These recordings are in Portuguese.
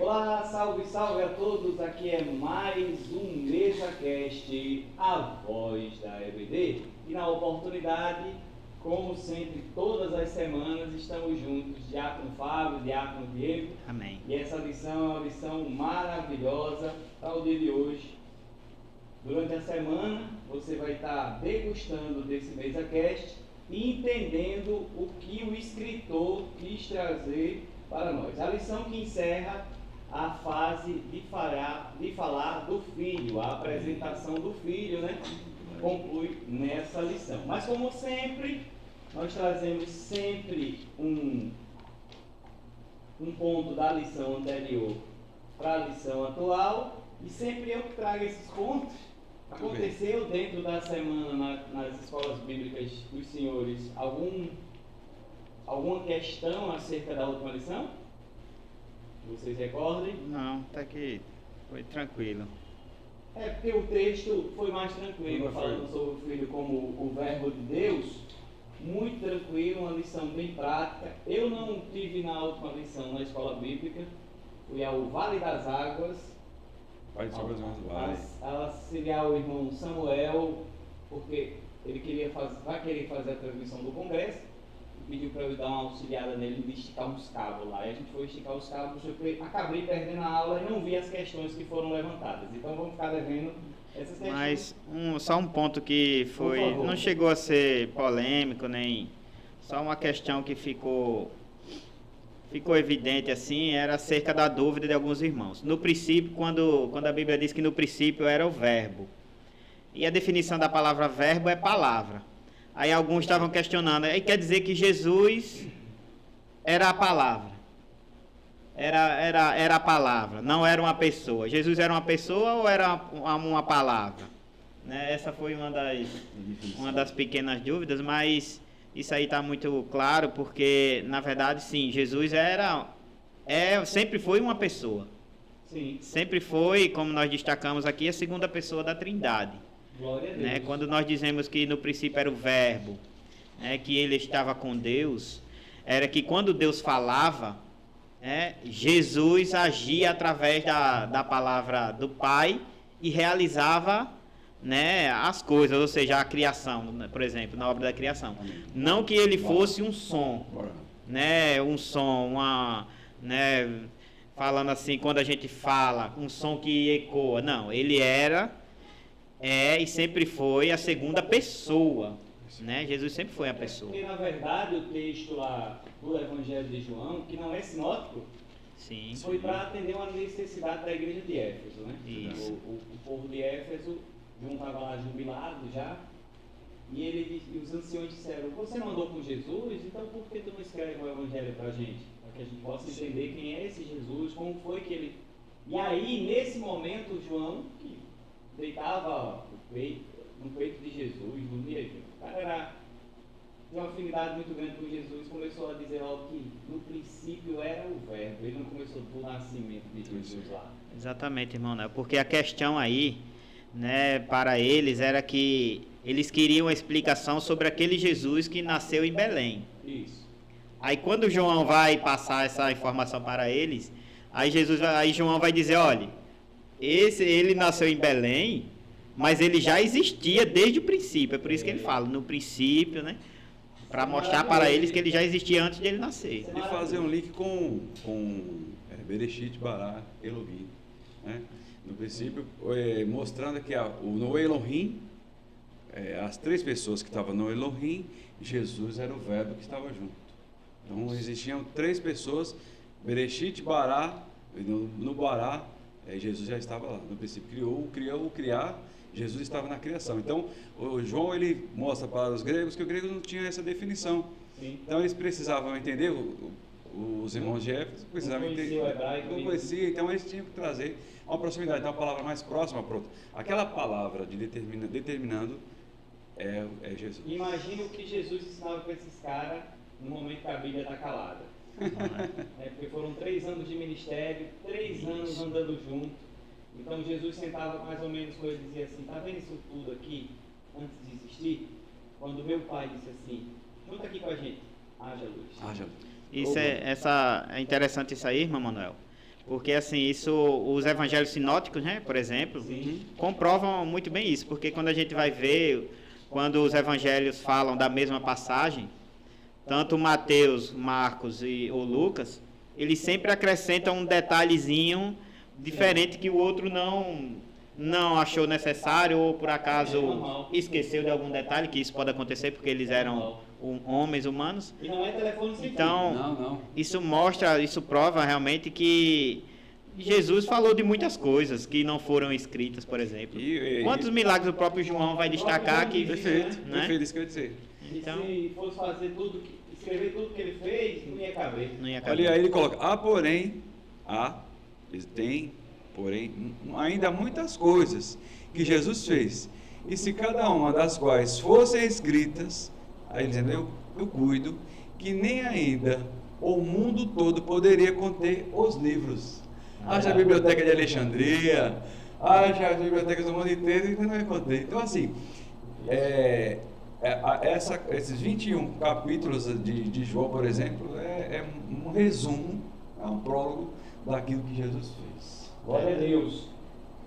Olá, salve, salve a todos, aqui é mais um MesaCast, a voz da EBD. E na oportunidade, como sempre, todas as semanas, estamos juntos, Diácono Fábio, Diácono Diego. Amém. E essa lição é uma lição maravilhosa para o dia de hoje. Durante a semana, você vai estar degustando desse MesaCast e entendendo o que o escritor quis trazer para nós. A lição que encerra a fase de falar do filho, a apresentação do filho, né? Conclui nessa lição. Mas como sempre, nós trazemos sempre um ponto da lição anterior para a lição atual, e sempre eu que trago esses pontos. Aconteceu dentro da semana nas escolas bíblicas dos senhores alguma questão acerca da última lição? Vocês recordem? Não, tá aqui, foi tranquilo. É porque o texto foi mais tranquilo, falando sobre o Filho como o Verbo de Deus, muito tranquilo, uma lição bem prática. Eu não tive na última lição na escola bíblica, fui ao Vale das Águas, auxiliar o irmão Samuel, porque ele vai querer fazer a transmissão do congresso, pediu para eu dar uma auxiliada nele de esticar uns cabos lá. E a gente foi esticar os cabos, eu acabei perdendo a aula e não vi as questões que foram levantadas. Então vamos ficar devendo essas questões. Mas só um ponto que não chegou a ser polêmico, nem só uma questão que ficou evidente assim, era acerca da dúvida de alguns irmãos. No princípio, quando a Bíblia diz que no princípio era o verbo, e a definição da palavra verbo é palavra. Aí alguns estavam questionando, aí quer dizer que Jesus era a palavra. Era a palavra, não era uma pessoa. Jesus era uma pessoa ou era uma palavra? Né? Essa foi uma das pequenas dúvidas, mas isso aí está muito claro, porque na verdade sim, Jesus sempre foi uma pessoa. Sim. Sempre foi, como nós destacamos aqui, a segunda pessoa da Trindade. Glória a Deus. Né? Quando nós dizemos que no princípio era o verbo, né, que ele estava com Deus, era que quando Deus falava, Jesus agia através da palavra do Pai e realizava, né, as coisas, ou seja, a criação, né, por exemplo, na obra da criação. Não que ele fosse um som, né, né, falando assim, quando a gente fala, um som que ecoa. Não, ele e sempre foi a segunda pessoa, né? Jesus sempre foi a pessoa. Porque na verdade o texto lá do Evangelho de João, que não é sinótico, sim, foi para atender uma necessidade da igreja de Éfeso, né? Isso. O povo de Éfeso, João estava lá jubilado já, e os anciões disseram: você não andou com Jesus, então por que tu não escreve o Evangelho para a gente? Para que a gente possa entender quem é esse Jesus, como foi que ele... E aí, nesse momento, João, que deitava no peito de Jesus, dormia. O cara tinha uma afinidade muito grande com Jesus, começou a dizer logo que no princípio era o verbo, ele não começou do nascimento de Jesus lá. Exatamente, irmão, né? Porque a questão aí, né, para eles era que eles queriam uma explicação sobre aquele Jesus que nasceu em Belém. Isso. Aí quando João vai passar essa informação para eles, aí João vai dizer: olha, ele nasceu em Belém, mas ele já existia desde o princípio. É por isso que ele fala, no princípio, né? Para mostrar para eles que ele já existia antes de ele nascer. E fazer um link com Bereshit, Bará, Elohim. Né? No princípio, mostrando que no Elohim, as três pessoas que estavam no Elohim, Jesus era o verbo que estava junto. Então existiam três pessoas, Bereshit, Bará, no Bará, Jesus já estava lá. No princípio criar, Jesus estava na criação. Então o João ele mostra para os gregos que os gregos não tinham essa definição. Sim. Então eles precisavam entender, os irmãos de Éfeso precisavam entender, não conhecia, então eles tinham que trazer uma proximidade, então uma palavra mais próxima para outra. Aquela palavra de determinando é Jesus. Imagina o que Jesus ensinava para esses caras no momento que a Bíblia está calada. Porque foram 3 anos de ministério, 3 anos andando junto. Então Jesus sentava mais ou menos com ele e dizia assim: tá vendo isso tudo aqui antes de existir? Quando meu pai disse assim: junta aqui com a gente, haja luz. É interessante isso aí, irmão Manuel, Porque assim, isso, os evangelhos sinóticos, né, por exemplo, comprovam muito bem isso, porque quando a gente vai ver, quando os evangelhos falam da mesma passagem, tanto Mateus, Marcos ou Lucas, eles sempre acrescentam um detalhezinho diferente que o outro não achou necessário ou por acaso esqueceu de algum detalhe, que isso pode acontecer porque eles eram homens humanos. E não é telefone sem Então, Não. isso prova realmente que Jesus falou de muitas coisas que não foram escritas, por exemplo. Quantos milagres o próprio João vai destacar que... Perfeito, né? perfeito, isso que eu ia dizer. Então, se fosse fazer tudo, escrever tudo que ele fez, não ia caber. não ia caber. Olha aí, ele coloca, ainda muitas coisas que Jesus fez, e se cada uma das quais fossem escritas, aí ele dizendo, eu cuido, que nem ainda o mundo todo poderia conter os livros. Haja a biblioteca de Alexandria, haja as bibliotecas do mundo inteiro, e não ia conter. Então, assim, esses 21 capítulos de João, por exemplo, é um resumo, é um prólogo daquilo que Jesus fez. Glória a Deus.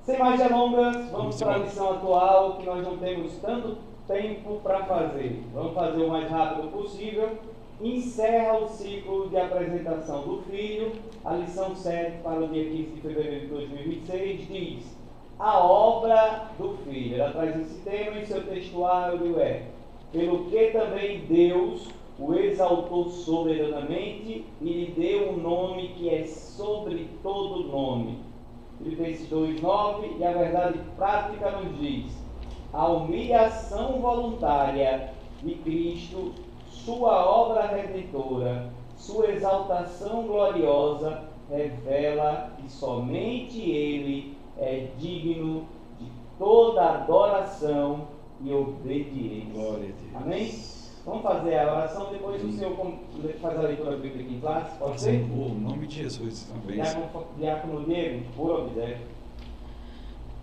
Sem mais delongas, vamos para a lição atual, que nós não temos tanto tempo para fazer. Vamos fazer o mais rápido possível. Encerra o ciclo de apresentação do filho. A lição 7 para o dia 15 de fevereiro de 2026 diz: a obra do filho. Ela traz esse tema e seu textuário é: pelo que também Deus o exaltou soberanamente e lhe deu um nome que é sobre todo nome. Filipenses 2:9, e a verdade prática nos diz: a humilhação voluntária de Cristo, sua obra redentora, sua exaltação gloriosa, revela que somente Ele é digno de toda adoração e obediência. Glória a Deus. Amém? Vamos fazer a oração, depois o senhor faz a leitura bíblica em classe, pode ser? Em nome de Jesus, também. Diácono Diego, por obséquio.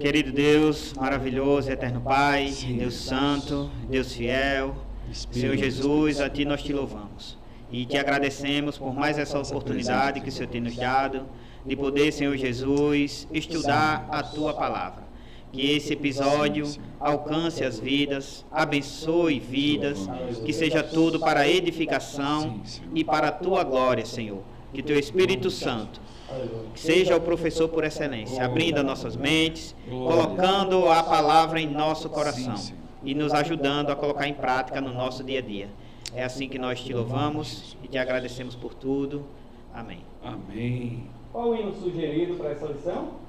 Querido Deus, maravilhoso, eterno Pai, Deus Santo, Deus fiel, Senhor Jesus, a Ti nós Te louvamos. E Te agradecemos por mais essa oportunidade que o Senhor tem nos dado, de poder, Senhor Jesus, estudar a Tua Palavra. Que esse episódio alcance as vidas, abençoe vidas, que seja tudo para a edificação e para a Tua glória, Senhor. Que Teu Espírito Santo seja o professor por excelência, abrindo as nossas mentes, colocando a palavra em nosso coração e nos ajudando a colocar em prática no nosso dia a dia. É assim que nós Te louvamos e Te agradecemos por tudo. Amém. Amém. Qual o hino sugerido para essa lição?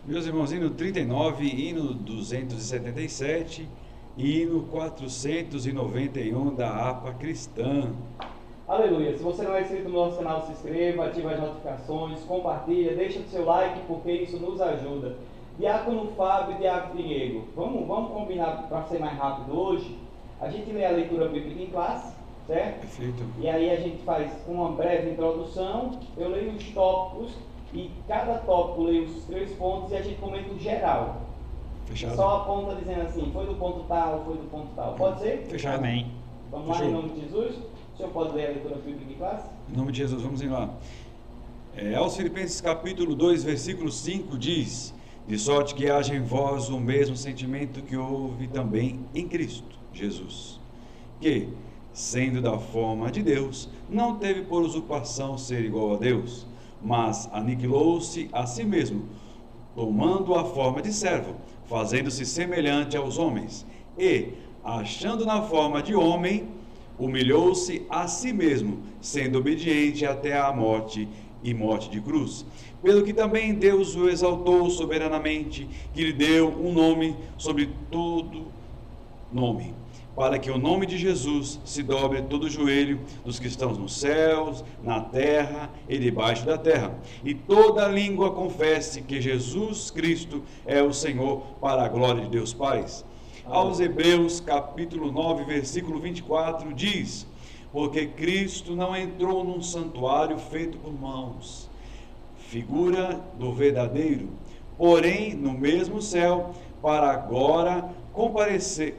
Meus irmãos, hino 39, hino 277, hino 491 da APA Cristã. Aleluia. Se você não é inscrito no nosso canal, se inscreva, ative as notificações, compartilha, deixa o seu like, porque isso nos ajuda. Diácono Fábio e Diácono Diego, vamos combinar para ser mais rápido hoje. A gente lê a leitura bíblica em classe, certo? Perfeito. E aí a gente faz uma breve introdução, eu leio os tópicos e cada tópico leio os 3 pontos e a gente comenta o geral. Fechado. Só aponta dizendo assim, foi do ponto tal, foi do ponto tal. Pode ser? Fechado. Amém. Vamos lá, em nome de Jesus. O senhor pode ler a leitura bíblica em classe? Em nome de Jesus, vamos lá. Aos Filipenses capítulo 2, versículo 5 diz: de sorte que haja em vós o mesmo sentimento que houve também em Cristo Jesus, que, sendo da forma de Deus, não teve por usurpação ser igual a Deus, mas aniquilou-se a si mesmo, tomando a forma de servo, fazendo-se semelhante aos homens, e, achando na forma de homem, humilhou-se a si mesmo, sendo obediente até a morte e morte de cruz. Pelo que também Deus o exaltou soberanamente, que lhe deu um nome sobre todo nome, para que o nome de Jesus se dobre todo o joelho dos que estão nos céus, na terra e debaixo da terra, e toda língua confesse que Jesus Cristo é o Senhor, para a glória de Deus Pai. Aos Hebreus capítulo 9, versículo 24 diz: porque Cristo não entrou num santuário feito por mãos, figura do verdadeiro, porém no mesmo céu, para agora comparecer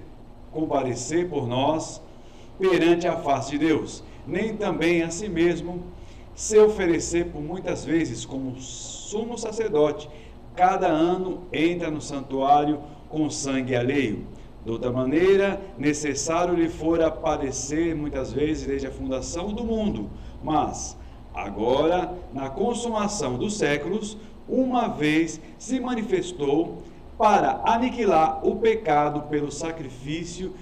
por nós perante a face de Deus, nem também a si mesmo se oferecer por muitas vezes como sumo sacerdote cada ano entra no santuário com sangue alheio. De outra maneira, necessário lhe fora padecer muitas vezes desde a fundação do mundo, mas agora, na consumação dos séculos, uma vez se manifestou para aniquilar o pecado pelo sacrifício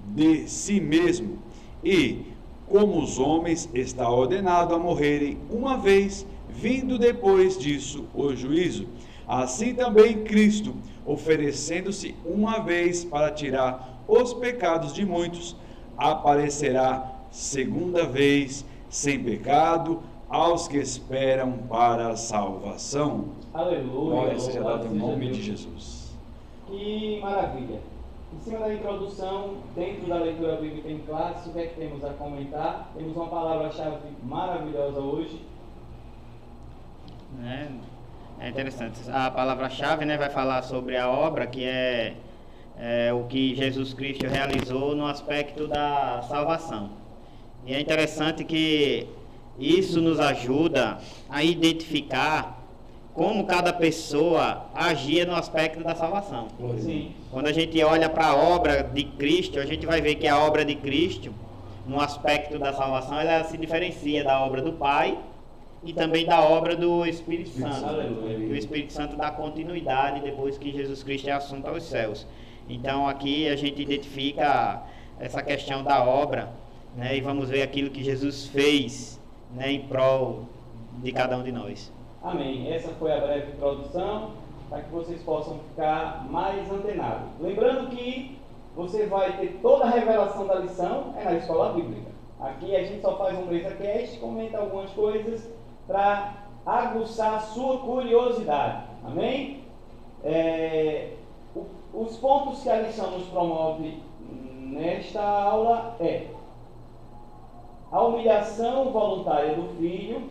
de si mesmo, e, como os homens, está ordenado a morrerem uma vez, vindo depois disso o juízo. Assim também Cristo, oferecendo-se uma vez para tirar os pecados de muitos, aparecerá segunda vez, sem pecado, aos que esperam para a salvação. Aleluia. Glória seja dada louvado em nome Deus. de Jesus. Que maravilha. Em cima da introdução, dentro da leitura bíblica em classe, o que é que temos a comentar? Temos uma palavra-chave maravilhosa hoje. É interessante. A palavra-chave, né, vai falar sobre a obra, que é o que Jesus Cristo realizou no aspecto da salvação. E é interessante que isso nos ajuda a identificar como cada pessoa agia no aspecto da salvação. Sim. Quando a gente olha para a obra de Cristo, a gente vai ver que a obra de Cristo, no aspecto da salvação, ela se diferencia da obra do Pai e também da obra do Espírito Santo. Aleluia. O Espírito Santo dá continuidade depois que Jesus Cristo é assunto aos céus. Então aqui a gente identifica essa questão da obra, né, e vamos ver aquilo que Jesus fez, né, em prol de cada um de nós. Amém. Essa foi a breve introdução, para que vocês possam ficar mais antenados. Lembrando que você vai ter toda a revelação da lição na escola bíblica. Aqui a gente só faz um BrezaCast, comenta algumas coisas para aguçar a sua curiosidade. Amém? Os pontos que a lição nos promove nesta aula a humilhação voluntária do Filho,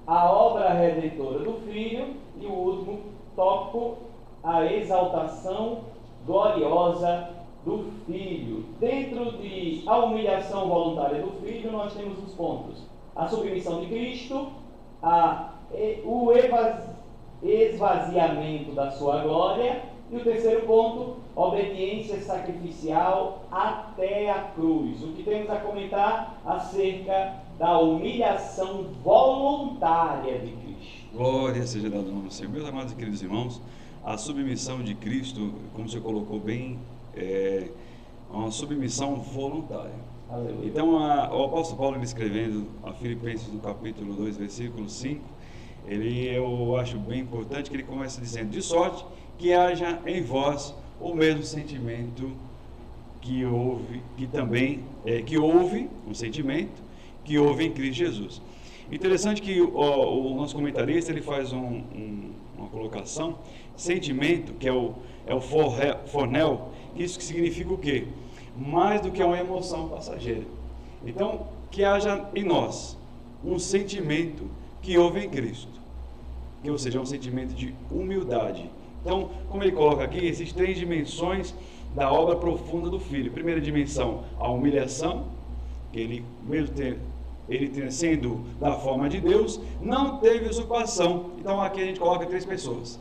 a obra redentora do Filho e o último tópico, a exaltação gloriosa do Filho. Dentro de a humilhação voluntária do Filho, nós temos os pontos: a submissão de Cristo, o esvaziamento da sua glória, e o terceiro ponto, obediência sacrificial até a cruz. O que temos a comentar acerca da humilhação voluntária de Cristo. Glória seja dada ao nome do Senhor. Meus amados e queridos irmãos, a submissão de Cristo, como você colocou bem, é uma submissão voluntária. Aleluia. Então, o apóstolo Paulo, ele escrevendo a Filipenses no capítulo 2, versículo 5, eu acho bem importante que ele começa dizendo: de sorte que haja em vós o mesmo sentimento que houve um sentimento que houve em Cristo Jesus. Interessante que o nosso comentarista, ele faz uma colocação: sentimento, que é o fornel, isso que significa o quê? Mais do que uma emoção passageira. Então, que haja em nós um sentimento que houve em Cristo, ou seja, um sentimento de humildade. Então, como ele coloca aqui, existem 3 dimensões da obra profunda do Filho. Primeira dimensão, a humilhação, que ele, mesmo sendo da forma de Deus, não teve usurpação. Então, aqui a gente coloca 3 pessoas.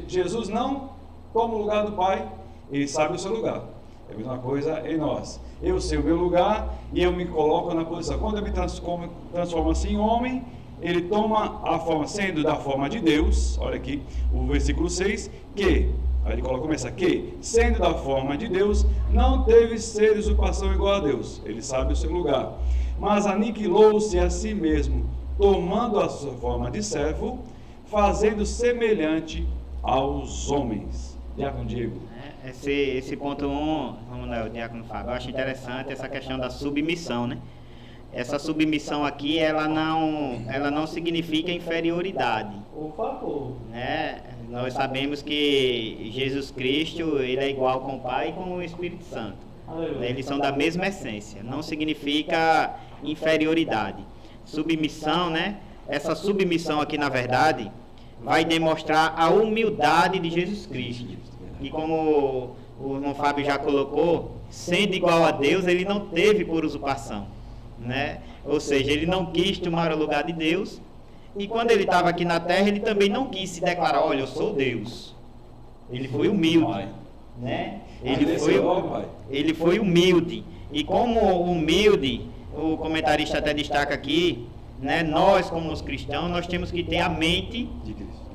Jesus não toma o lugar do Pai, ele sabe o seu lugar. É a mesma coisa em nós. Eu sei o meu lugar e eu me coloco na posição. Quando eu me transformo assim em homem, ele toma a forma, sendo da forma de Deus. Olha aqui o versículo 6, aí ele começa que, sendo da forma de Deus, não teve ser usurpação igual a Deus. Ele sabe o seu lugar, mas aniquilou-se a si mesmo, tomando a sua forma de servo, fazendo semelhante aos homens. Diácono Diego. Esse ponto 1, vamos lá, o Diácono Fábio, eu acho interessante essa questão da submissão, né? Essa submissão aqui, ela não significa inferioridade. Por favor. Né? Nós sabemos que Jesus Cristo, ele é igual com o Pai e com o Espírito Santo. Aleluia. Eles são da mesma essência. Não significa inferioridade. Submissão, né? Essa submissão aqui, na verdade, vai demonstrar a humildade de Jesus Cristo. E como o irmão Fábio já colocou, sendo igual a Deus, ele não teve por usurpação, né? Ou seja, ele não quis tomar o lugar de Deus, E quando ele estava aqui na terra, ele também não quis se declarar, olha, eu sou Deus. Ele foi humilde, né? Ele foi humilde. E como humilde, o comentarista até destaca aqui, né? Nós, como os cristãos, nós temos que ter a mente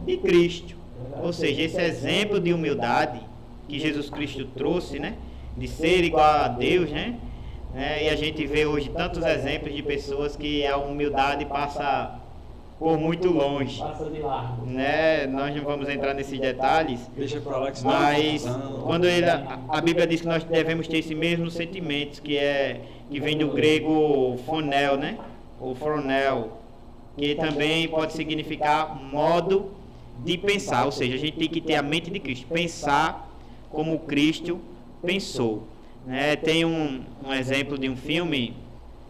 de Cristo. Ou seja, esse exemplo de humildade que Jesus Cristo trouxe, né? De ser igual a Deus, né? E a gente vê hoje tantos exemplos de pessoas que a humildade passa por muito longe. Passa de largo. Né? Nós não vamos entrar nesses detalhes. Deixa pra lá que mas quando a Bíblia diz que nós devemos ter esse mesmo sentimento, que vem do grego phonel, né? Ou phronel, que também pode significar modo de pensar, ou seja, a gente tem que ter a mente de Cristo, pensar como Cristo pensou. Né? Tem um exemplo de um filme,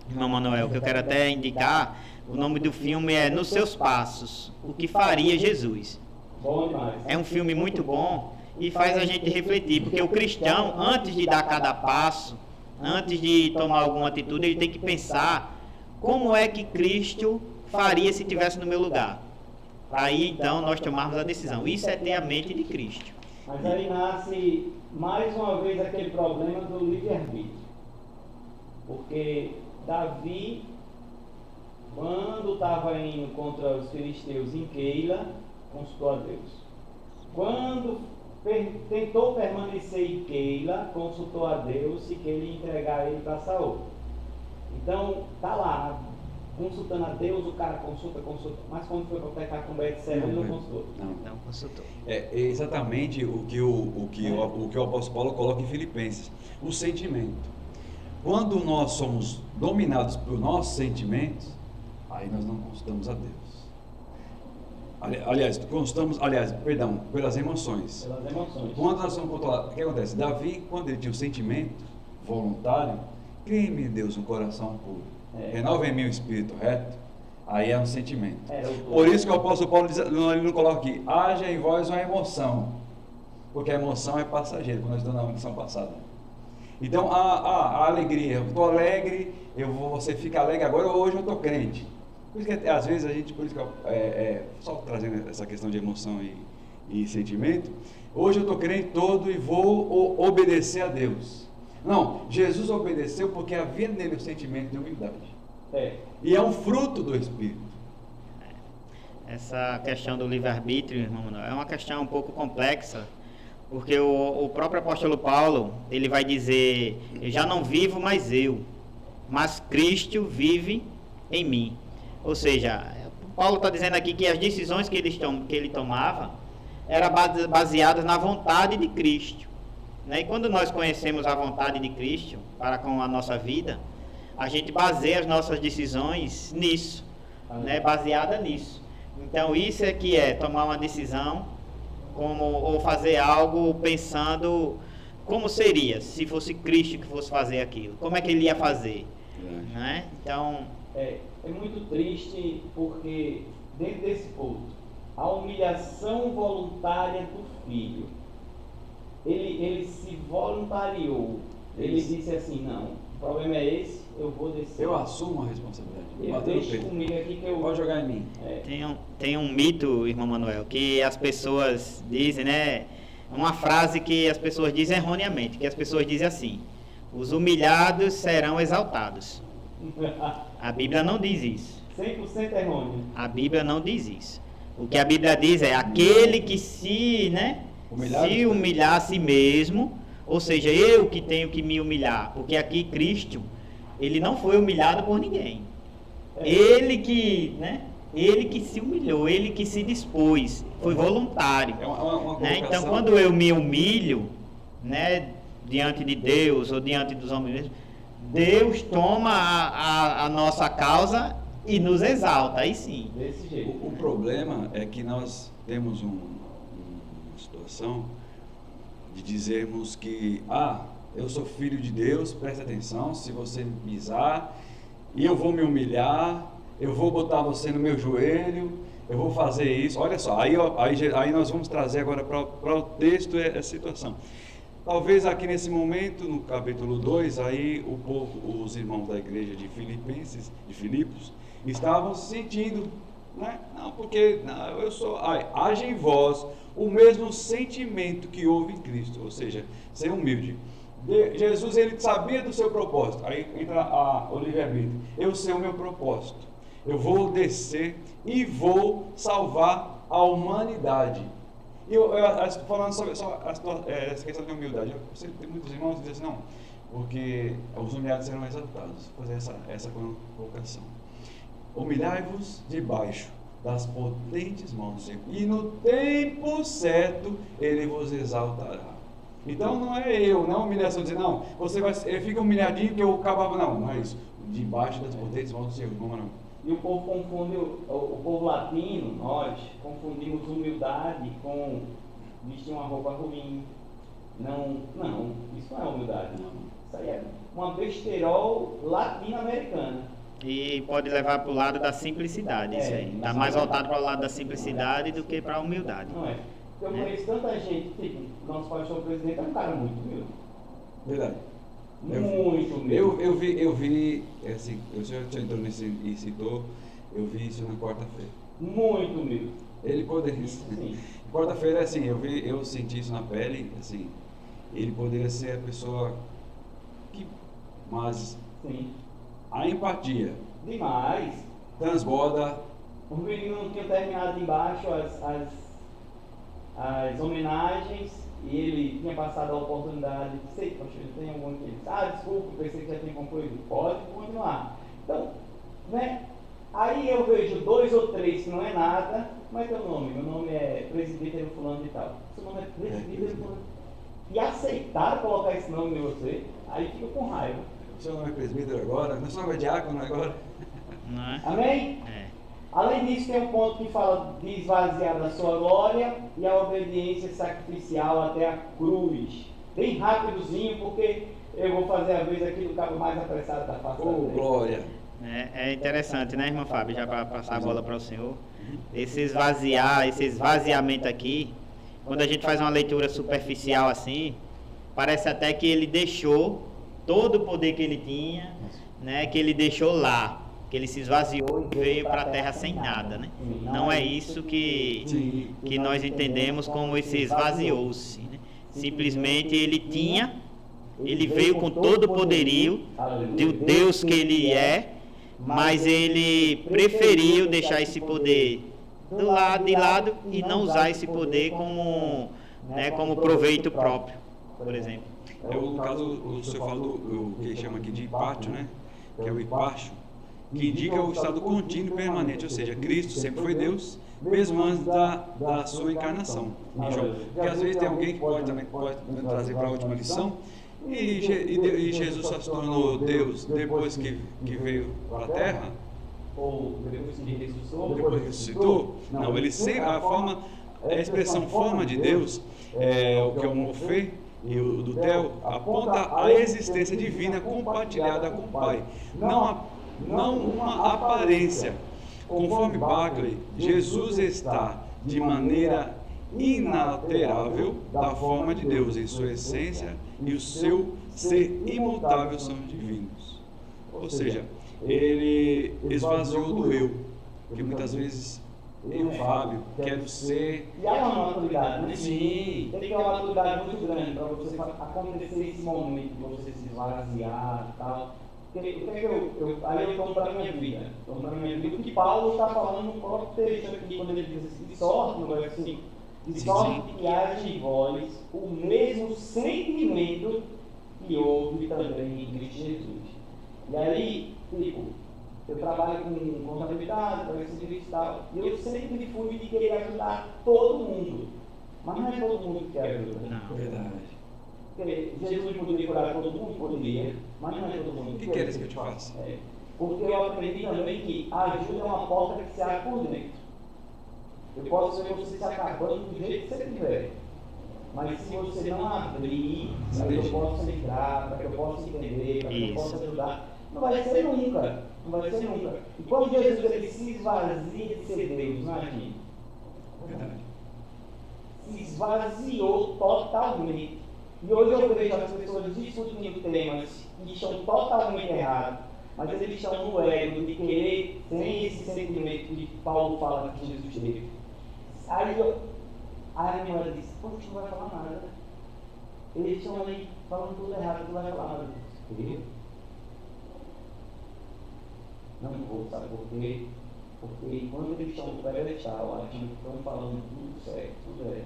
irmão Manuel, que eu quero até indicar. O nome do filme é Nos Seus Passos, o que faria Jesus. Bom demais. É um filme muito bom e faz a gente refletir, porque o cristão, antes de dar cada passo, antes de tomar alguma atitude, ele tem que pensar como é que Cristo faria se estivesse no meu lugar. Aí então nós tomarmos a decisão. Isso é ter a mente de Cristo. Mas aí nasce mais uma vez aquele problema do livre-arbítrio. Porque Davi, quando estava indo contra os filisteus em Keila, consultou a Deus. Quando tentou permanecer em Keila, consultou a Deus se que ele ia entregar ele para Saul. Então, tá lá, consultando a Deus, o cara consulta, mas quando foi para pecar com Betseba, ele não consultou. Não consultou. É exatamente o que o apóstolo Paulo coloca em Filipenses, o sentimento. Quando nós somos dominados por nossos sentimentos, aí nós não consultamos a Deus. Pelas emoções. Pelas emoções. Quando nós somos controlados, o que acontece? Davi, quando ele tinha um sentimento voluntário, crê-me, Deus, um coração puro. Renova em mim o espírito reto. Aí é um sentimento. Por isso que o apóstolo Paulo diz, ele não coloca aqui, haja em vós uma emoção. Porque a emoção é passageira, quando nós estamos na lição passada. Então, a alegria, eu estou alegre, você fica alegre agora, hoje eu estou crente. Por isso que às vezes a gente, só trazendo essa questão de emoção e sentimento, hoje eu estou crente todo e vou obedecer a Deus. Não, Jesus obedeceu porque havia nele o sentimento de humildade. E é um fruto do Espírito. Essa questão do livre-arbítrio, irmão, é uma questão um pouco complexa, porque o próprio apóstolo Paulo, ele vai dizer, eu já não vivo mais eu, mas Cristo vive em mim. Ou seja, Paulo está dizendo aqui que as decisões que ele tomava eram baseadas na vontade de Cristo. Né? E quando nós conhecemos a vontade de Cristo para com a nossa vida, a gente baseia as nossas decisões nisso, né? Baseada nisso. Então isso é que é tomar uma decisão ou fazer algo pensando como seria se fosse Cristo que fosse fazer aquilo, como é que ele ia fazer, né? Então é muito triste porque dentro desse ponto a humilhação voluntária do filho, ele se voluntariou, ele disse assim, não, o problema é esse, eu vou descer. Eu assumo a responsabilidade. Eu deixo comigo aqui que eu vou jogar em mim. Tem um mito, irmão Manuel, que as pessoas dizem, né? Uma frase que as pessoas dizem erroneamente, que as pessoas dizem assim: os humilhados serão exaltados. A Bíblia não diz isso. 100% errôneo. A Bíblia não diz isso. O que a Bíblia diz é aquele que se humilhar a si mesmo, ou seja, eu que tenho que me humilhar, porque aqui Cristo, ele não foi humilhado por ninguém. Ele que se humilhou, ele que se dispôs, foi voluntário. Né? Então, quando eu me humilho, né, diante de Deus ou diante dos homens, Deus toma a nossa causa e nos exalta, aí sim. Desse jeito. O problema é que nós temos uma situação de dizermos que, eu sou filho de Deus, presta atenção, se você me pisar, e eu vou me humilhar, eu vou botar você no meu joelho, eu vou fazer isso. Olha só, aí nós vamos trazer agora para o texto essa situação. Talvez aqui nesse momento, no capítulo 2, aí os irmãos da igreja de Filipos, estavam se sentindo Né? Não, porque haja em vós o mesmo sentimento que houve em Cristo, ou seja, ser humilde. Jesus, ele sabia do seu propósito. Aí entra o livre-arbítrio. Eu sei o meu propósito. Eu vou descer e vou salvar a humanidade. Falando sobre essa questão de humildade, eu sempre tenho muitos irmãos que dizem assim, não, porque os humilhados serão exaltados. Vou fazer essa colocação. Humilhai-vos debaixo das potentes mãos do Senhor, e no tempo certo Ele vos exaltará. Então não é humilhação dizer, não, fica humilhadinho que eu acabava, não é isso. Debaixo das potentes mãos do Senhor, não. E o povo confunde, o povo latino, nós confundimos humildade com vestir uma roupa ruim. Não, isso não é humildade, não. Isso aí é uma besterol latino-americana. E pode levar para o lado da simplicidade, isso aí. Está mais voltado para o lado da simplicidade do que para a humildade. Não é? Eu conheço tanta gente, tipo, nosso pastor presidente é um cara muito humilde. Verdade. Muito humilde. Eu vi, assim, o senhor entrou nesse e citou, eu vi isso na quarta-feira. Muito humilde. Ele poderia. Quarta-feira, assim, eu senti isso na pele, assim, ele poderia ser a pessoa mas sim, a empatia demais transborda. O menino não tinha terminado embaixo as homenagens e ele tinha passado a oportunidade de sei, poxa, tem algum que ele desculpa, pensei que já tinha concluído. Pode continuar. Então, né? Aí eu vejo 2 ou 3 que não é nada. Como é teu nome? Meu nome é presbítero fulano de tal. Seu nome é presbítero fulano. E aceitaram colocar esse nome em você, aí fica com raiva. O seu nome é presbítero agora? Não, seu nome é diácono agora? Não é? Amém? É. Além disso, tem um ponto que fala de esvaziar da sua glória e a obediência sacrificial até a cruz. Bem rapidozinho, porque eu vou fazer a vez aqui do cabo mais apressado da face da terra. Glória! É interessante, né, irmã Fábio? Já para passar a bola para o senhor. Esse esvaziamento aqui, quando a gente faz uma leitura superficial assim, parece até que ele deixou todo o poder que ele tinha, né, que ele deixou lá. Que ele se esvaziou e veio para a terra sem nada, né? Não é isso que nós entendemos como esse esvaziou-se, né? Simplesmente ele veio com todo o poderio do Deus que ele é, mas ele preferiu deixar esse poder de lado e não usar esse poder como proveito próprio, por exemplo. No caso, o senhor fala do que chama aqui de hipátio, né? Que é o hipácio, que indica o estado contínuo e permanente, ou seja, Cristo sempre foi Deus, mesmo antes da sua encarnação. Porque às vezes tem alguém que pode trazer para a última lição, e Jesus só se tornou Deus depois que veio para a Terra? Ou depois que ressuscitou? Depois que ressuscitou? Não, ele sempre, a expressão forma de Deus, o que é o Morfê e o do Theo, aponta a existência divina compartilhada com o Pai. Não uma aparência. Conforme Barclay, Jesus está de maneira inalterável da forma de Deus em sua essência e o seu ser imutável são divinos. Ou seja, ele esvaziou do eu, porque muitas vezes eu, Fábio, quero ser... E há uma maturidade, né? Sim. Tem que ter uma maturidade muito grande para você acontecer esse momento de você se esvaziar e tal. Aí eu tomo para a minha vida. O que Paulo está falando no próprio texto aqui, quando ele diz assim, de sorte, no verso 5, de sorte que haja em vós o mesmo sentimento que houve também em Cristo Jesus. E aí, tipo, eu trabalho com contabilidade, para esse serviço e tal, e eu sempre fui de querer ajudar todo mundo. Mas não é todo mundo que quer ajuda. Não. Verdade. Porque Jesus poderia curar todo mundo, poderia, mas não é todo mundo. O que queres que eu te faça? Porque eu aprendi também que a ajuda é uma porta que se abre por dentro. Eu posso ver você se acabando do jeito que você quiser. Mas se você não abrir, para que eu possa entrar, para que eu possa entender, para que eu possa ajudar, não vai ser nunca. Não vai ser nunca. E quando Jesus ele se esvazia de ser Deus, imagine. Verdade. Se esvaziou totalmente. E hoje eu vejo as pessoas discutindo temas que estão totalmente errados. mas eles estão no ego de querer, sem esse sentimento que Paulo fala que Jesus teve. Aí a irmã disse, poxa, não vai falar nada. Eles estão ali falando tudo errado, tu vai falar nada. Eu? Não vou, sabe por quê? Porque enquanto eles estão no pedestal, achando que estão falando tudo certo, tudo é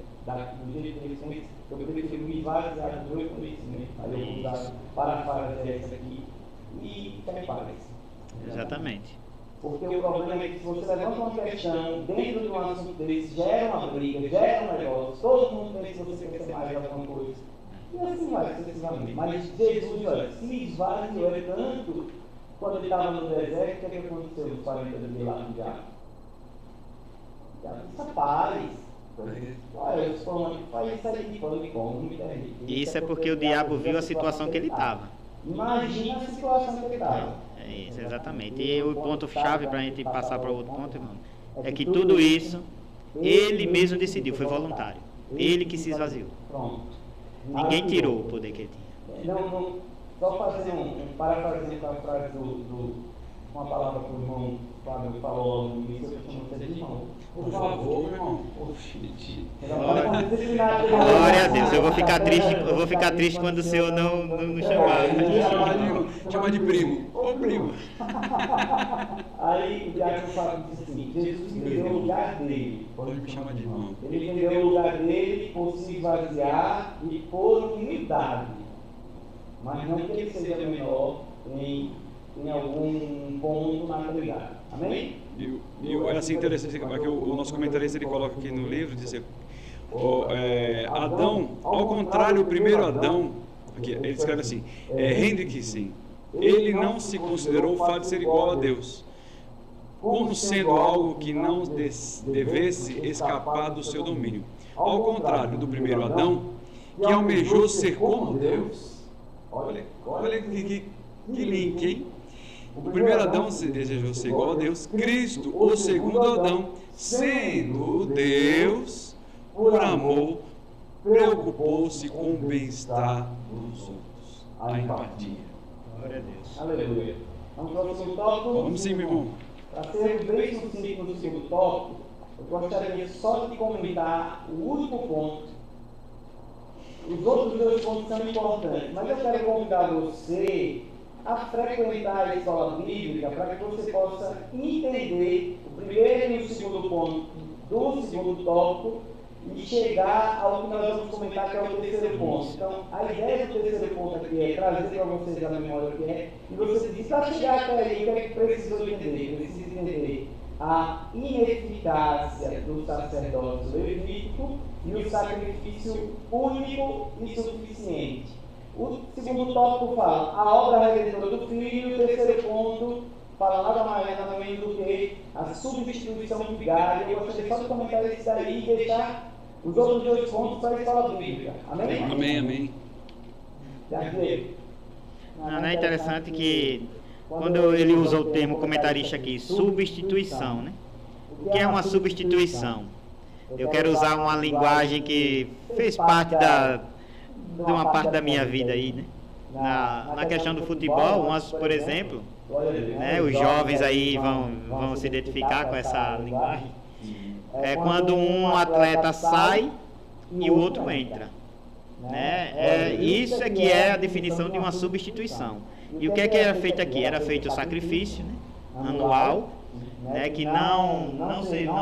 do jeito que eles conhecem, eu prefiro me esvaziar do meu conhecimento. Aí eu vou usar parafrasear essa aqui e ficar em paz. Exatamente. Porque o problema é que se você levanta uma questão dentro de um assunto desse, gera uma briga, gera um negócio, todo mundo pensa que você quer ser mais alguma coisa. E assim vai sucessivamente. Mas Jesus, olha, se esvaziou tanto quando ele estava no deserto, o que aconteceu nos 40 dias lá no diabo? Já disse paz. Olha, os pão, faz isso aí de pão e come, me derrete. Isso é porque o diabo viu a situação que ele estava. Imagina a situação que ele estava. É isso, exatamente. E o ponto-chave para a gente passar para outro ponto, irmão, é que tudo isso ele mesmo decidiu, foi voluntário. Ele que se esvaziou. Pronto. Ninguém tirou o poder que ele tinha. Não, só fazer parafraseando a frase uma palavra que o irmão Fábio falou no início, eu chamo você de irmão. Por favor, irmão. Glória a Deus, eu vou ficar triste quando o senhor não chamar. Chama de primo. Ô primo. Aí o diabo Fábio disse assim, Jesus entendeu o lugar dele. Pode me chamar de irmão. Ele entendeu o lugar dele por se esvaziar e por humildade. Mas não que ele seja menor em algum ponto na realidade. Amém? E assim, interessante, que o nosso comentarista ele coloca aqui no livro, diz Adão, ao contrário, o primeiro Adão, aqui, ele escreve assim, Hendrick, sim, ele não se considerou o fato de ser igual a Deus, como sendo algo que não devesse escapar do seu domínio. Ao contrário do primeiro Adão, que almejou ser como Deus. Olha que link, hein? O primeiro Adão se desejou ser igual a Deus. Cristo, o segundo Adão, sendo Deus, por amor, preocupou-se com o bem-estar dos outros. A empatia. Glória a Deus. Aleluia. Vamos para o segundo tópico? Vamos sim, meu irmão. Para ser bem sucinto no segundo tópico, eu gostaria só de comentar o último ponto. Os outros dois pontos são importantes, mas eu quero convidar você a frequentar a escola bíblica para que você possa entender o primeiro e o segundo ponto do segundo tópico e chegar ao que nós vamos comentar, que é o terceiro ponto. Então, a ideia do terceiro ponto aqui é trazer para vocês a memória o que é, e você diz, para chegar até aí, o que é que precisou entender? Precisa entender a ineficácia do sacerdócio levítico e o sacrifício único e suficiente. O segundo tópico fala a obra redentora do Filho, e o terceiro ponto fala nada mais nada menos do que a substituição vigária. Eu gostaria só de comentar isso daí e deixar os outros dois pontos para a escola bíblica. Amém? Amém. Não é interessante que quando ele usa o termo comentarista aqui, substituição, né? O que é uma substituição? Eu quero usar uma linguagem que fez parte de uma parte da minha vida aí, né? Na questão do futebol, por exemplo, né, os jovens aí vão se identificar com essa linguagem. É quando um atleta sai e o outro entra, né? Isso é que é a definição de uma substituição. E o que é que era feito aqui? Era feito o sacrifício, né, anual, né, que não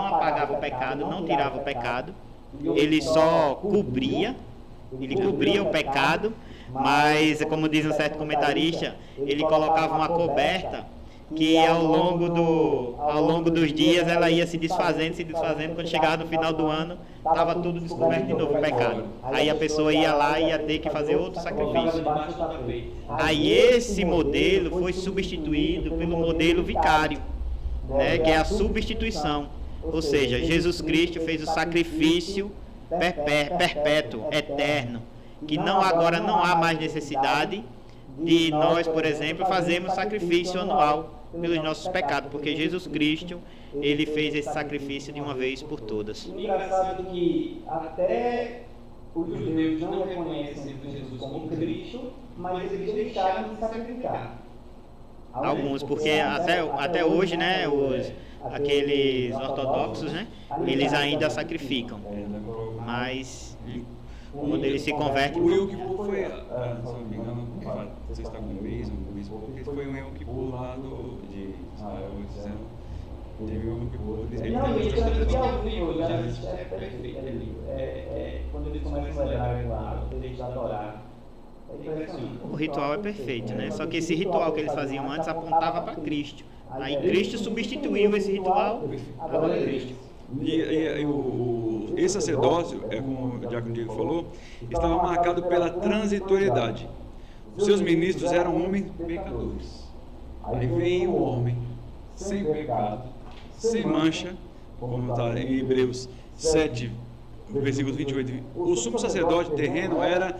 apagava o pecado, não tirava o pecado, ele só cobria o pecado, mas, como diz um certo comentarista, ele colocava uma coberta que ao longo dos dias ela ia se desfazendo, quando chegava no final do ano, estava tudo descoberto de novo, o pecado. Aí a pessoa ia lá e ia ter que fazer outro sacrifício. Aí esse modelo foi substituído pelo modelo vicário, né, que é a substituição. Ou seja, Jesus Cristo fez o sacrifício perpétuo, eterno, que agora não há mais necessidade de nós, por exemplo, fazermos sacrifício anual pelos nossos pecados, porque Jesus Cristo, ele fez esse sacrifício de uma vez por todas. Engraçado que até os judeus não reconhecem Jesus como Cristo, mas eles deixaram de sacrificar. Alguns, porque até hoje, né, aqueles ortodoxos, né, eles ainda sacrificam. Mas quando eles se convertem... O Yom Kippur foi, se não me engano, não sei se está com um mês, porque foi um Yom Kippur lá de Israel, eles fizeram. Teve um Yom Kippur, Não, isso é ao vivo, é perfeito. Quando eles começam a celebrar lá, eles adorar. É impressionante. O ritual é perfeito, né? Só que esse ritual que eles faziam antes apontava para Cristo. Aí Cristo substituiu esse ritual para Cristo. Esse sacerdócio, como o Diácono Diego falou, estava marcado pela transitoriedade. Os seus ministros eram homens pecadores. Aí vem o homem sem pecado, sem mancha, como está em Hebreus 7, versículos 28. O sumo sacerdote terreno era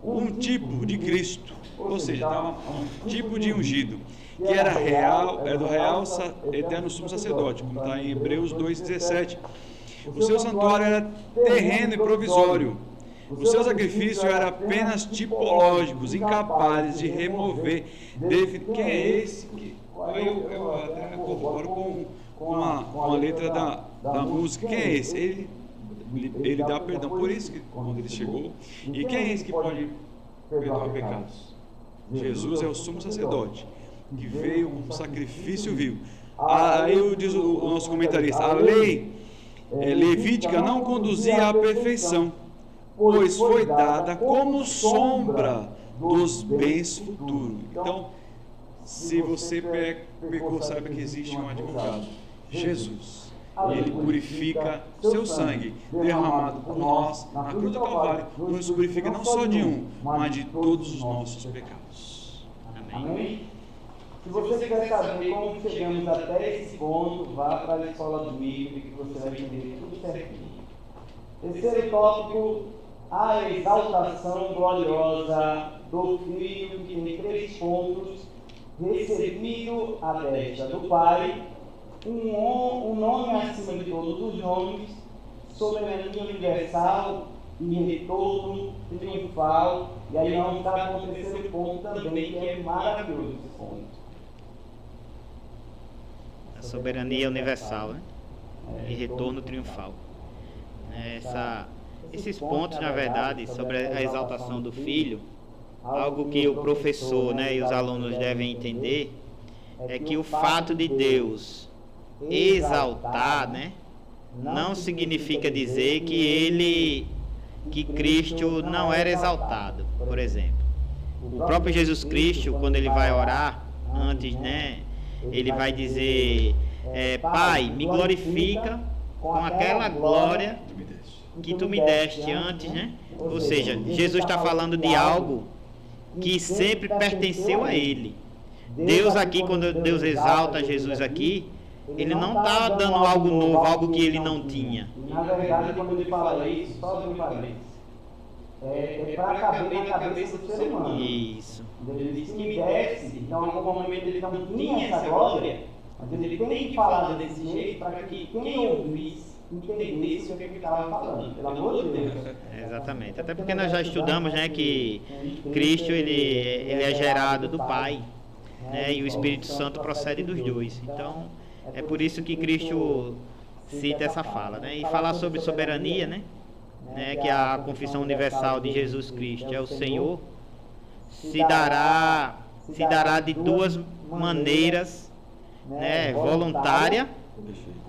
um tipo de Cristo, ou seja, um tipo de ungido, que era real, do real eterno sumo sacerdote, como está em Hebreus 2,17. O seu santuário era terreno e provisório. Os seus sacrifícios eram apenas tipológicos, incapazes de remover. Quem é esse? Eu até corroboro com a letra da música. Quem é esse? Ele dá perdão. Por isso que quando ele chegou. E quem é esse que pode perdoar pecados? Jesus é o sumo sacerdote, que veio com um sacrifício vivo. Aí diz o nosso comentarista: a lei levítica não conduzia à perfeição, pois foi dada como sombra dos bens futuros. Então, se você pecou, saiba que existe um advogado, Jesus. Ele purifica seu sangue derramado por nós na cruz do Calvário, nos purifica não só de um, mas de todos os nossos pecados. Amém? Se você quer saber como chegamos até esse ponto, vá para a escola do Bíblia, que você vai entender tudo certinho. Terceiro tópico: a exaltação gloriosa do Filho, que tem 3 pontos: recebido à destra do Pai, um nome acima de todos os nomes, soberania universal e retorno triunfal. E aí vamos estar com o terceiro ponto também, que é maravilhoso esse ponto. A soberania universal, né? E retorno triunfal. Esses pontos, na verdade, sobre a exaltação do Filho, algo que o professor, né, e os alunos devem entender, é que o fato de Deus exaltar, né, não significa dizer que Cristo não era exaltado. Por exemplo, o próprio Jesus Cristo, quando ele vai orar, antes, né, ele vai dizer: Pai, me glorifica com aquela glória que tu me deste antes, né? Ou seja, Jesus está falando de algo que sempre pertenceu a ele. Deus aqui, quando Deus exalta Jesus aqui, ele não está dando algo novo, algo que ele não tinha. Na verdade, quando ele fala isso, só de parênteses, é para caber na cabeça do ser humano. Isso. Ele diz que me desce, então em algum momento ele não tinha essa glória, mas ele tem que falar desse jeito para que quem ouvisse entendesse o que ele estava falando, pelo amor de Deus. Exatamente. Até porque nós já estudamos, né, que Cristo ele é gerado do Pai, né, e o Espírito Santo procede dos dois. Então, é por isso que Cristo cita essa fala, né? E falar sobre soberania, né, que a confissão universal de Jesus Cristo é o Senhor, se dará de 2 maneiras, né, voluntária,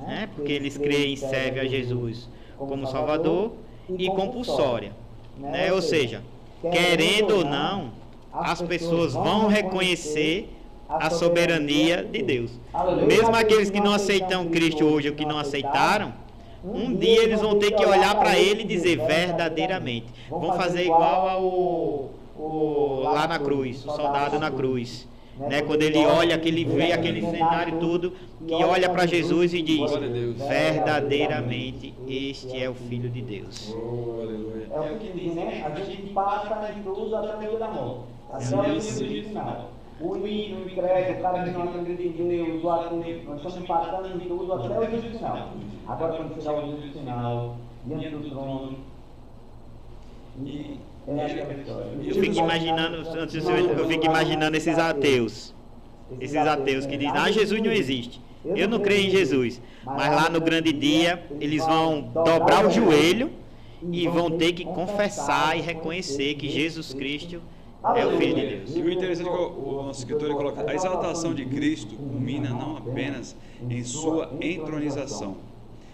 né, porque eles creem e servem a Jesus como Salvador, e compulsória, né? Ou seja, querendo ou não, as pessoas vão reconhecer a soberania de Deus. Mesmo aqueles que não aceitam Cristo hoje ou que não aceitaram, um dia eles vão ter que olhar para ele e dizer verdadeiramente. Vão fazer igual lá na cruz, o soldado na cruz, né? Quando ele olha, vê aquele cenário tudo, que olha para Jesus e diz: verdadeiramente este é o Filho de Deus. É o que diz, né? A gente passa em tudo até o dia da morte, até o dia final. O ímpio, o incrédulo, o cara que não acredita em Deus, o ateu, nós estamos passando em tudo até o dia final. Agora, quando chegar o dia final, diante do trono, eu fico imaginando, esses ateus, esses ateus que dizem, Jesus não existe. Eu não creio em Jesus. Mas lá no grande dia, eles vão dobrar o joelho e vão ter que confessar e reconhecer que Jesus Cristo é o Filho de Deus. E o interessante é que o nosso escritor ele coloca: a exaltação de Cristo culmina não apenas em sua entronização,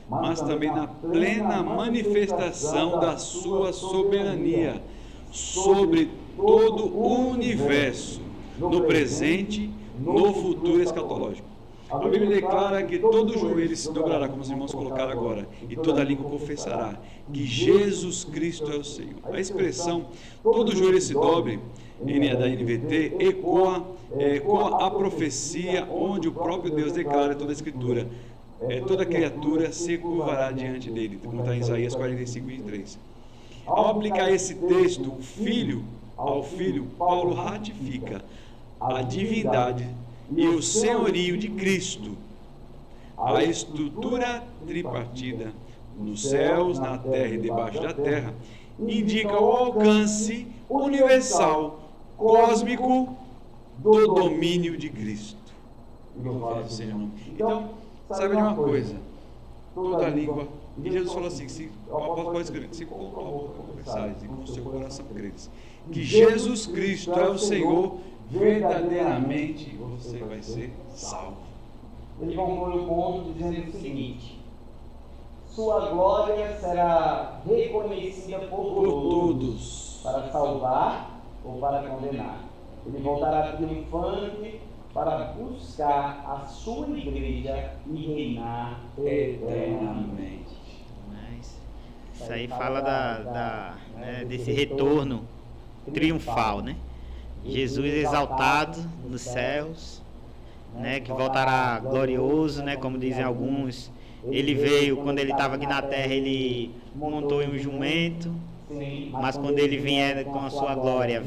mas também na plena manifestação da sua soberania sobre todo o universo, no presente, no futuro escatológico. A Bíblia declara que todo joelho se dobrará, como os irmãos colocaram agora, e toda língua confessará que Jesus Cristo é o Senhor. A expressão todo joelho se dobre, da NVT, ecoa a profecia onde o próprio Deus declara toda a Escritura. Toda criatura se curvará diante dele, como está em Isaías 45:23. Ao aplicar esse texto ao Filho, Paulo ratifica a divindade e o senhorio de Cristo, a estrutura tripartida nos céus, na terra e debaixo da terra, indica o alcance universal, cósmico do domínio de Cristo. Louvado seja o nome. Então, sabe de uma coisa? Toda língua, e Jesus falou assim: se o apóstolo pode escrever, se com a boca confessares e com o seu coração creres que Jesus Cristo é o Senhor, verdadeiramente você vai ser salvo. Eles vão pôr um ponto dizendo o seguinte: sua glória será reconhecida por todos, para salvar ou para condenar. Ele voltará triunfante para buscar a sua igreja e reinar eternamente. Isso aí fala desse retorno triunfal, né? Jesus exaltado nos céus, né? Que voltará glorioso, né? Como dizem alguns. Ele veio, quando ele estava aqui na terra, ele montou em um jumento, mas quando ele vier com a sua glória,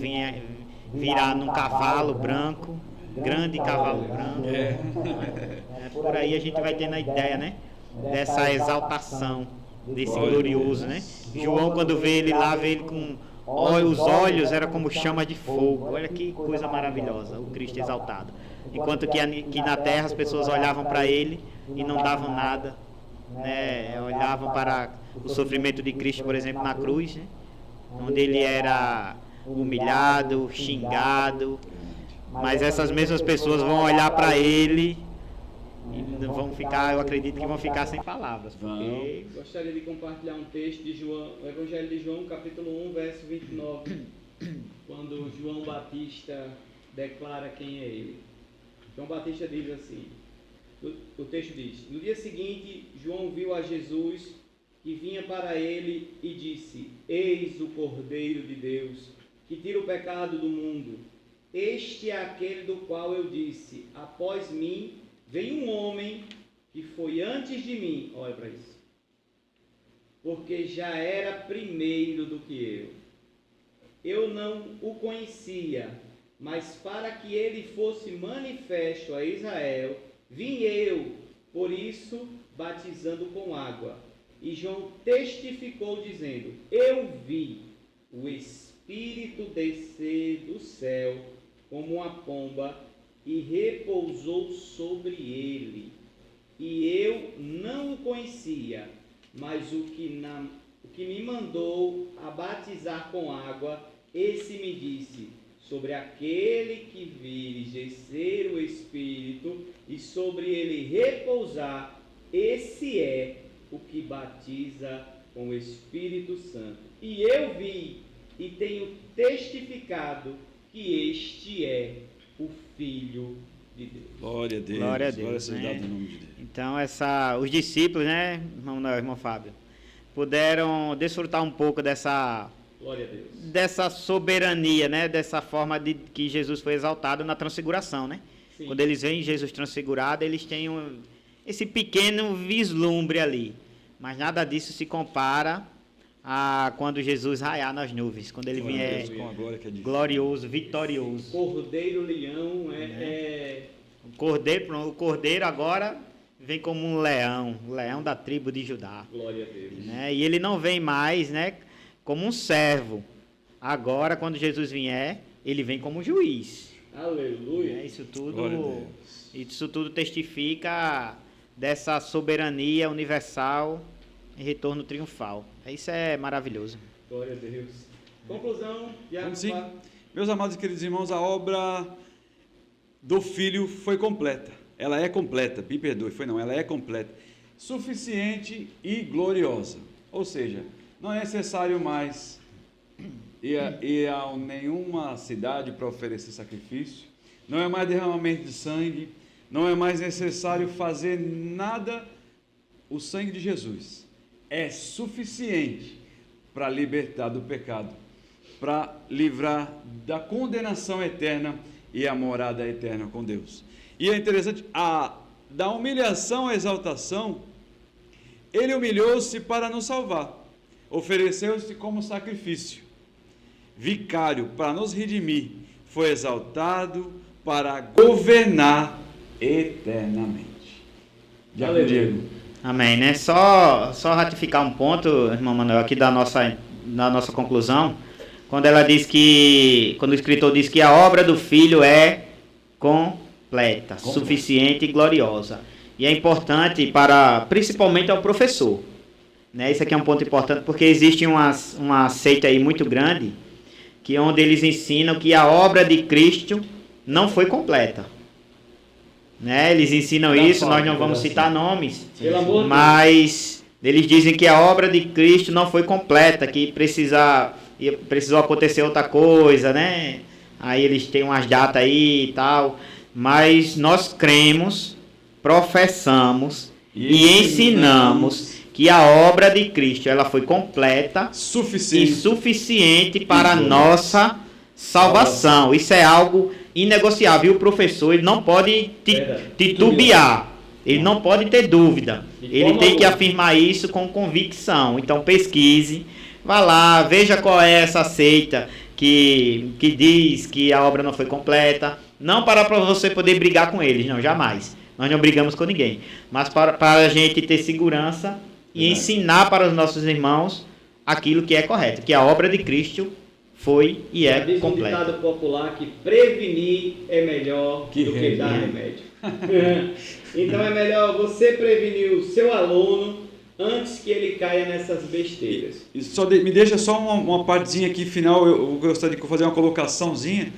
virá num cavalo branco, grande cavalo branco. Por aí a gente vai tendo a ideia, né? Dessa exaltação, desse glorioso, né? João, quando vê ele lá, vê ele com os olhos, era como chama de fogo. Olha que coisa maravilhosa, o Cristo exaltado. Enquanto que aqui na terra as pessoas olhavam para ele e não davam nada, né? Olhavam para o sofrimento de Cristo, por exemplo, na cruz, né? Onde ele era humilhado, xingado, mas essas mesmas pessoas vão olhar para ele e vão ficar, eu acredito que vão ficar sem palavras. Porque... Gostaria de compartilhar um texto de João, o Evangelho de João, capítulo 1, verso 29, quando João Batista declara quem é ele. João Batista diz assim, o texto diz: no dia seguinte, João viu a Jesus que vinha para ele e disse: eis o Cordeiro de Deus, que tira o pecado do mundo. Este é aquele do qual eu disse: após mim vem um homem que foi antes de mim. Olha para isso. Porque já era primeiro do que eu. Eu não o conhecia, mas para que ele fosse manifesto a Israel, vim eu, por isso, batizando com água. E João testificou, dizendo: eu vi o Espírito descer do céu como uma pomba e repousou sobre ele. E eu não o conhecia, mas o que me mandou a batizar com água, esse me disse: sobre aquele que vires descer o Espírito e sobre ele repousar, esse é o que batiza com o Espírito Santo. E eu vi e tenho testificado que este é o Filho de Deus. Glória a Deus. Glória a Deus. Glória seja dada em nome de Deus. Então, os discípulos, né, irmão Fábio, puderam desfrutar um pouco dessa... Glória a Deus. Dessa soberania, né? Dessa forma de que Jesus foi exaltado na transfiguração, né? Sim. Quando eles veem Jesus transfigurado, eles têm esse pequeno vislumbre ali. Mas nada disso se compara a quando Jesus raiar nas nuvens, quando ele vier glorioso, vitorioso. Cordeiro leão O cordeiro agora vem como um leão, o leão da tribo de Judá. Glória a Deus. Né? E ele não vem mais, né, como um servo. Agora, quando Jesus vier, ele vem como juiz. Aleluia. Isso Glória a tudo, Deus. isso tudo testifica dessa soberania universal e retorno triunfal. Isso é maravilhoso. Glória a Deus. Conclusão. Vamos sim. Meus amados e queridos irmãos, a obra do Filho foi completa. Ela é completa, me perdoe, ela é completa. Suficiente e gloriosa. Ou seja, não é necessário mais ir a nenhuma cidade para oferecer sacrifício, não é mais derramamento de sangue, não é mais necessário fazer nada. O sangue de Jesus é suficiente para libertar do pecado, para livrar da condenação eterna e a morada eterna com Deus. E é interessante, da humilhação à exaltação, ele humilhou-se para nos salvar, ofereceu-se como sacrifício, vicário para nos redimir, foi exaltado para governar eternamente. Diego. Amém, né? Só ratificar um ponto, irmão Manuel, aqui da nossa conclusão, quando o escritor diz que a obra do Filho é completa, suficiente e gloriosa. E é importante principalmente ao professor, né? Isso aqui é um ponto importante porque existe uma seita aí muito grande, onde eles ensinam que a obra de Cristo não foi completa. Né? Eles ensinam isso, nós não vamos citar nomes, mas eles dizem que a obra de Cristo não foi completa, que precisou acontecer outra coisa, né? Aí eles têm umas datas aí e tal, mas nós cremos, professamos e ensinamos que a obra de Cristo ela foi completa e suficiente para a nossa salvação. Isso é algo inegociável. E o professor ele não pode titubear, ele não pode ter dúvida. Ele tem que afirmar isso com convicção. Então pesquise, vá lá, veja qual é essa seita que diz que a obra não foi completa. Não para você poder brigar com eles, não, jamais. Nós não brigamos com ninguém. Mas para a gente ter segurança e ensinar para os nossos irmãos aquilo que é correto, que a obra de Cristo foi e é completa. Um ditado popular que prevenir é melhor do que dar remédio. Então é melhor você prevenir o seu aluno antes que ele caia nessas besteiras. Me deixa só uma partezinha aqui final, eu gostaria de fazer uma colocaçãozinha.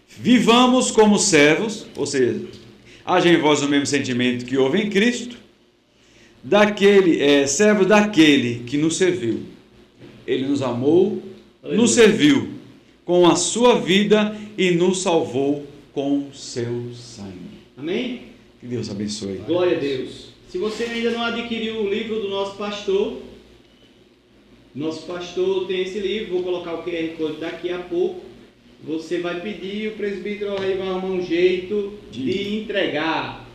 Vivamos como servos, ou seja, haja em vós o mesmo sentimento que houve em Cristo, servo daquele que nos serviu. Ele nos amou, nos serviu com a sua vida e nos salvou com o seu sangue. Amém? Que Deus abençoe. Glória a Deus. Se você ainda não adquiriu o livro do nosso pastor tem esse livro, vou colocar o QR Code daqui a pouco. Você vai pedir e o presbítero aí vai arrumar um jeito de entregar.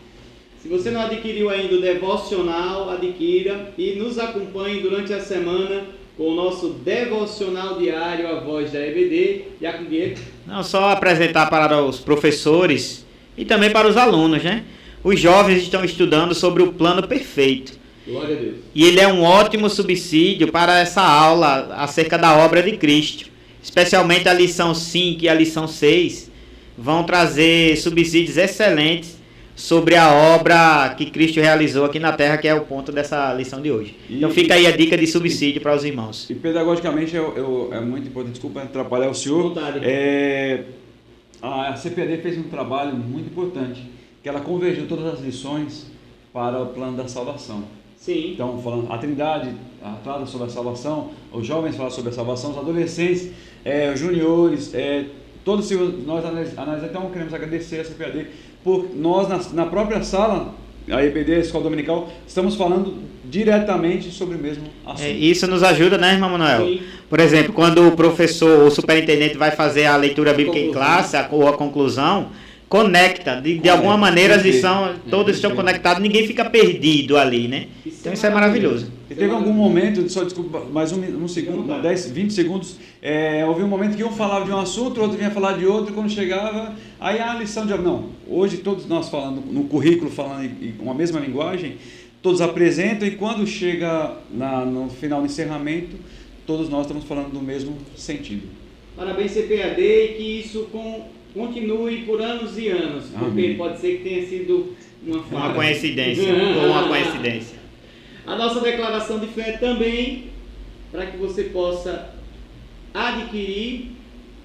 Se você não adquiriu ainda o devocional, adquira e nos acompanhe durante a semana com o nosso devocional diário, a voz da EBD. Não, só apresentar para os professores e também para os alunos, né? Os jovens estão estudando sobre o plano perfeito. Glória a Deus. E ele é um ótimo subsídio para essa aula acerca da obra de Cristo. Especialmente a lição 5 e a lição 6 vão trazer subsídios excelentes sobre a obra que Cristo realizou aqui na Terra, que é o ponto dessa lição de hoje. Então fica aí a dica de subsídio para os irmãos. E pedagogicamente é muito importante, desculpa atrapalhar o senhor. A CPAD fez um trabalho muito importante, que ela convergiu todas as lições para o plano da salvação. Sim. Então, falando, a Trindade trata sobre a salvação, os jovens falam sobre a salvação, os adolescentes, os juniores, todos nós analisamos. Então, queremos agradecer a CPAD por nós, na própria sala, a EBD, a Escola Dominical, estamos falando diretamente sobre o mesmo assunto. Isso nos ajuda, né, irmão Manuel? Sim. Por exemplo, quando o professor ou superintendente vai fazer a leitura bíblica em classe, ou a conclusão, conecta, de alguma maneira as lições, todos estão conectados, ninguém fica perdido ali, né? Então isso é maravilhoso. E teve algum momento, só desculpa, mais um segundo, 10, 20 segundos, houve um momento que um falava de um assunto, o outro vinha falar de outro, quando chegava, aí a lição de... Não, hoje todos nós falando, no currículo, falando uma mesma linguagem, todos apresentam e quando chega no final do encerramento, todos nós estamos falando do mesmo sentido. Parabéns, CPAD, e que isso continue por anos e anos, porque Amém. pode ser que tenha sido uma Uma falha. coincidência. Ou uma coincidência. A nossa declaração de fé também, para que você possa adquirir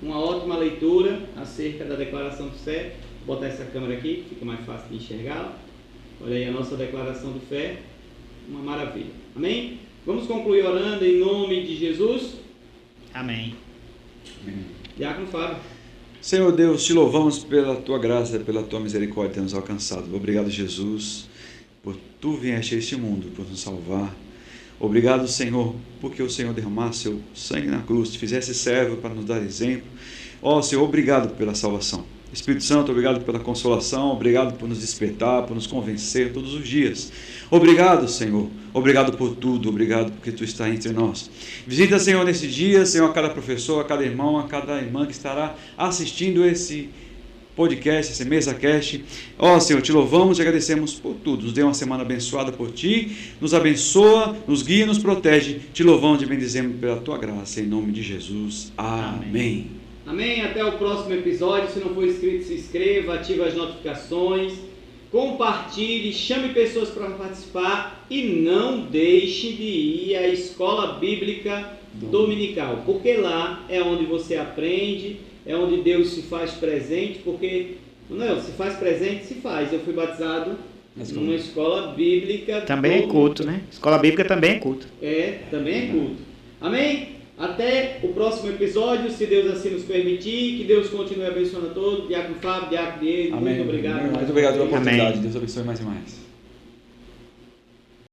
uma ótima leitura acerca da declaração de fé. Vou botar essa câmera aqui, fica mais fácil de enxergá-la. Olha aí a nossa declaração de fé, uma maravilha. Amém? Vamos concluir orando em nome de Jesus. Amém. Diácono Fábio. Senhor Deus, te louvamos pela tua graça, pela tua misericórdia ter nos alcançado. Obrigado, Jesus, por tu vieste a este mundo, por nos salvar. Obrigado, Senhor, porque o Senhor derramasse seu sangue na cruz, te fizesse servo para nos dar exemplo. Ó Senhor, obrigado pela salvação. Espírito Santo, obrigado pela consolação, obrigado por nos despertar, por nos convencer todos os dias. Obrigado, Senhor, obrigado por tudo, obrigado porque tu está entre nós. Visita, Senhor, nesse dia, Senhor, a cada professor, a cada irmão, a cada irmã que estará assistindo esse podcast, esse MesaCast. Ó Senhor, te louvamos e agradecemos por tudo. Nos dê uma semana abençoada por ti, nos abençoa, nos guia, nos protege. Te louvamos e bendizemos pela tua graça, em nome de Jesus. Amém. Amém. Até o próximo episódio. Se não for inscrito, se inscreva, ative as notificações, compartilhe, chame pessoas para participar e não deixe de ir à escola bíblica dominical, porque lá é onde você aprende, é onde Deus se faz presente, porque não, se faz presente, se faz. Eu fui batizado numa escola bíblica. Também é culto, né? Escola bíblica também é culto. Também é culto. Amém? Até o próximo episódio, se Deus assim nos permitir. Que Deus continue abençoando a todos. Diácono Fábio, Diácono Diego, Amém. muito obrigado. Muito obrigado pela Amém. oportunidade. Deus abençoe mais e mais.